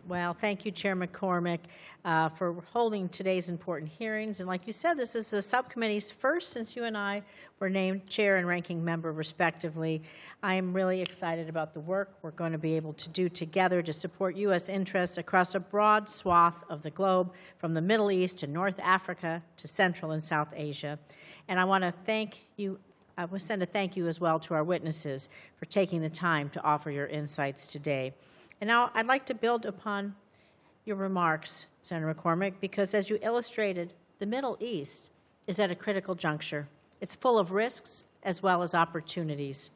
Well, thank you, Chair McCormick, for holding today's important hearings. And like you said, this is the subcommittee's first since you and I were named chair and ranking member, respectively. I am really excited about the work we're going to be able to do together to support U.S. interests across a broad swath of the globe, from the Middle East to North Africa to Central and South Asia. And I want to thank you. I will send a thank you as well to our witnesses for taking the time to offer your insights today. And now I'd like to build upon your remarks, Senator McCormick, because as you illustrated, the Middle East is at a critical juncture. It's full of risks as well as opportunities.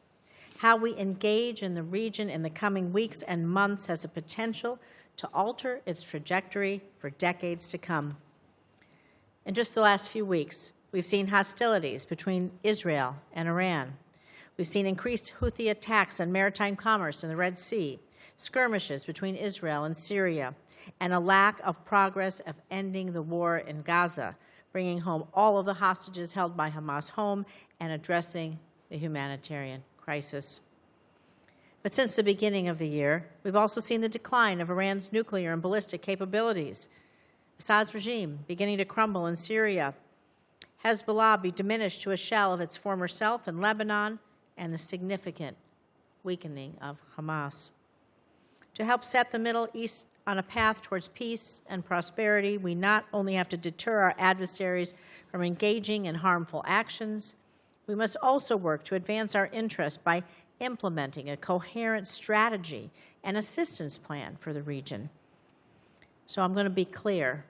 How we engage in the region in the coming weeks and months has the potential to alter its trajectory for decades to come. In just the last few weeks, we've seen hostilities between Israel and Iran. We've seen increased Houthi attacks on maritime commerce in the Red Sea, skirmishes between Israel and Syria, and a lack of progress of ending the war in Gaza, bringing home all of the hostages held by Hamas home and addressing the humanitarian crisis. But since the beginning of the year, we've also seen the decline of Iran's nuclear and ballistic capabilities, Assad's regime beginning to crumble in Syria, Hezbollah be diminished to a shell of its former self in Lebanon, and the significant weakening of Hamas. To help set the Middle East on a path towards peace and prosperity, we not only have to deter our adversaries from engaging in harmful actions, we must also work to advance our interests by implementing a coherent strategy and assistance plan for the region. So I'm going to be clear.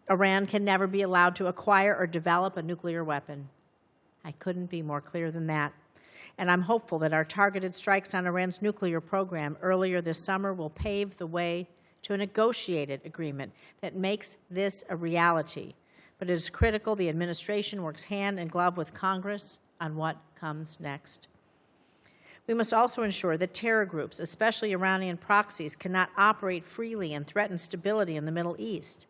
Iran can never be allowed to acquire or develop a nuclear weapon. I couldn't be more clear than that. And I'm hopeful that our targeted strikes on Iran's nuclear program earlier this summer will pave the way to a negotiated agreement that makes this a reality. But it is critical the administration works hand in glove with Congress on what comes next. We must also ensure that terror groups, especially Iranian proxies, cannot operate freely and threaten stability in the Middle East.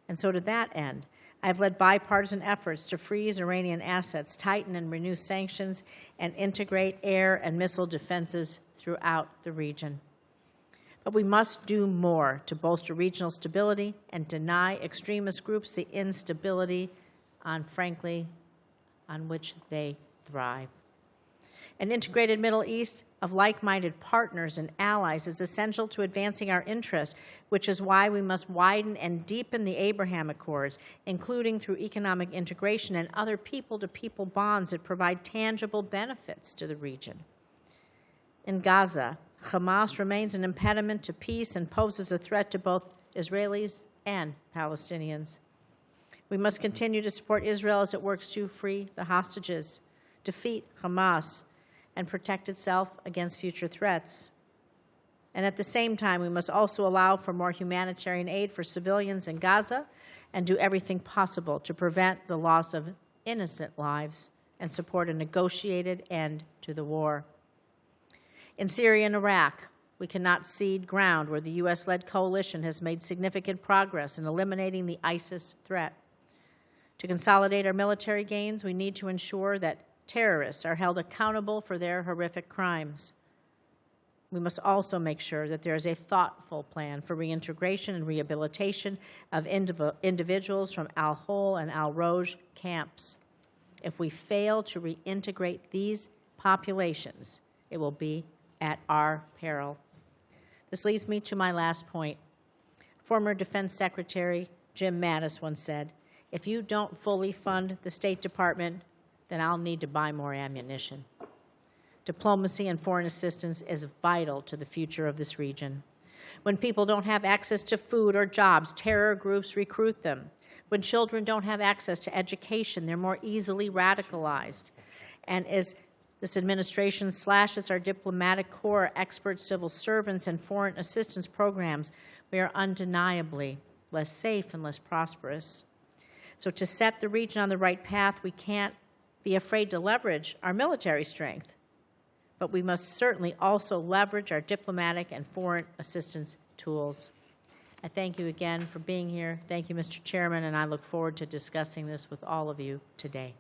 And so to that end, I've led bipartisan efforts to freeze Iranian assets, tighten and renew sanctions, and integrate air and missile defenses throughout the region. But we must do more to bolster regional stability and deny extremist groups the instability frankly, on which they thrive. An integrated Middle East of like-minded partners and allies is essential to advancing our interests, which is why we must widen and deepen the Abraham Accords, including through economic integration and other people-to-people bonds that provide tangible benefits to the region. In Gaza, Hamas remains an impediment to peace and poses a threat to both Israelis and Palestinians. We must continue to support Israel as it works to free the hostages, defeat Hamas, and protect itself against future threats. And at the same time, we must also allow for more humanitarian aid for civilians in Gaza and do everything possible to prevent the loss of innocent lives and support a negotiated end to the war. In Syria and Iraq, we cannot cede ground where the U.S.-led coalition has made significant progress in eliminating the ISIS threat. To consolidate our military gains, we need to ensure that terrorists are held accountable for their horrific crimes. We must also make sure that there is a thoughtful plan for reintegration and rehabilitation of individuals from Al-Hol and Al-Roj camps. If we fail to reintegrate these populations, it will be at our peril. This leads me to my last point. Former Defense Secretary Jim Mattis once said, "If you don't fully fund the State Department, then I'll need to buy more ammunition." Diplomacy and foreign assistance is vital to the future of this region. When people don't have access to food or jobs, terror groups recruit them. When children don't have access to education, they're more easily radicalized. And as this administration slashes our diplomatic corps, expert civil servants, and foreign assistance programs, we are undeniably less safe and less prosperous. So to set the region on the right path, we can't be afraid to leverage our military strength, but we must certainly also leverage our diplomatic and foreign assistance tools. I thank you again for being here. Thank you, Mr. Chairman, and I look forward to discussing this with all of you today.